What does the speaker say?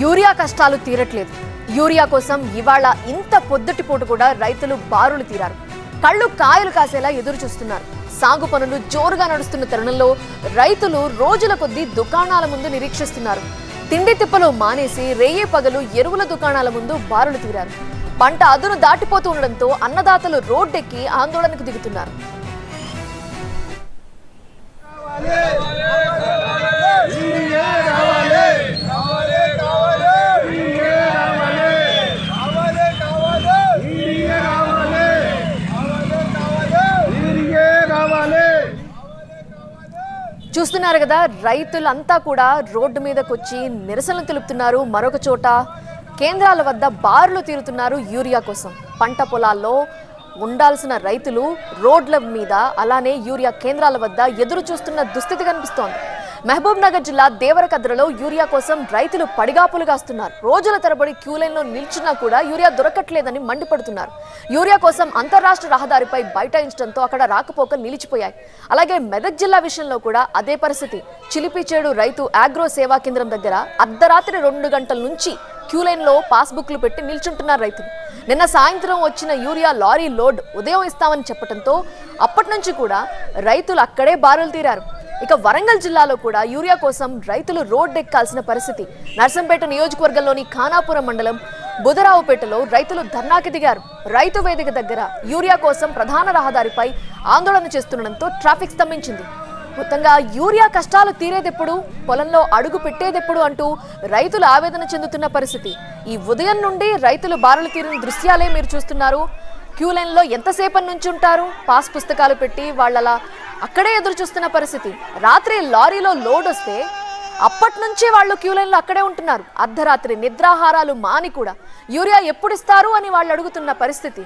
Urea కష్టాలు తీరట్లేదు. Urea కోసం ఇవాళ ఇంత పొద్దుటిపూట కూడా రైతులు బారులు తీరారు. కళ్ళు కాయలు కాసేలా ఎదురు చూస్తున్నారు. సాగు పనులు జోరుగా నడుస్తున్న తరుణంలో రైతులు రోజుల కొద్దీ దుకాణాల ముందు నిరీక్షిస్తున్నారు. తిండి తిప్పలు మానేసి రేయే పగలు ఎరువుల దుకాణాల ముందు బారులు తీరారు. పంట అదును దాటిపోతూ ఉండడంతో అన్నదాతలు రోడ్డెక్కి ఆందోళనకు దిగుతున్నారు. చూస్తున్నారు కదా, రైతులంతా కూడా రోడ్డు మీదకి వచ్చి నిరసనలు తెలుపుతున్నారు. మరొక చోట కేంద్రాల వద్ద బారులు తీరుతున్నారు యూరియా కోసం. పంట పొలాల్లో ఉండాల్సిన రైతులు రోడ్ల మీద, అలానే యూరియా కేంద్రాల వద్ద ఎదురు చూస్తున్న దుస్థితి కనిపిస్తోంది. మహబూబ్ నగర్ జిల్లా దేవరకద్రలో యూరియా కోసం రైతులు పడిగాపులు కాస్తున్నారు. రోజుల తరబడి క్యూలైన్లో నిల్చున్నా కూడా యూరియా దొరకట్లేదని మండిపడుతున్నారు. యూరియా కోసం అంతర్రాష్ట్ర రహదారిపై బైఠాయించడంతో అక్కడ రాకపోకలు నిలిచిపోయాయి. అలాగే మెదక్ జిల్లా విషయంలో కూడా అదే పరిస్థితి. చిలిపిచేడు రైతు ఆగ్రో సేవా కేంద్రం దగ్గర అర్ధరాత్రి 2 గంటల నుంచి క్యూలైన్లో పాస్బుక్లు పెట్టి నిల్చుంటున్నారు రైతులు. నిన్న సాయంత్రం వచ్చిన యూరియా లారీ లోడ్ ఉదయం ఇస్తామని చెప్పడంతో అప్పటి నుంచి కూడా రైతులు అక్కడే బారులు తీరారు. ఇక వరంగల్ జిల్లాలో కూడా యూరియా కోసం రైతులు రోడ్డెక్కాల్సిన పరిస్థితి. నర్సంపేట నియోజకవర్గంలోని ఖానాపురం మండలం బుధరావుపేటలో రైతులు ధర్నాకి దిగారు. రైతు వేదిక దగ్గర యూరియా కోసం ప్రధాన రహదారిపై ఆందోళన చేస్తుండడంతో ట్రాఫిక్ స్తంభించింది. మొత్తంగా యూరియా కష్టాలు తీరేదెప్పుడు, పొలంలో అడుగు పెట్టేదెప్పుడు అంటూ రైతులు ఆవేదన చెందుతున్న పరిస్థితి. ఈ ఉదయం నుండి రైతులు బారులు తీరిన దృశ్యాలే మీరు చూస్తున్నారు. క్యూ లైన్లో ఎంతసేపటి నుంచి ఉంటారు? పాస్ పుస్తకాలు పెట్టి వాళ్ళలా అక్కడే ఎదురు చూస్తున్న పరిస్థితి. రాత్రి లారీలో లోడ్ వస్తే అప్పటి నుంచి వాళ్ళు క్యూ లైన్లో అక్కడే ఉంటున్నారు. అర్ధరాత్రి నిద్రాహారాలు మాని కూడా యూరియా ఎప్పుడు ఇస్తారు అని వాళ్ళు అడుగుతున్న పరిస్థితి.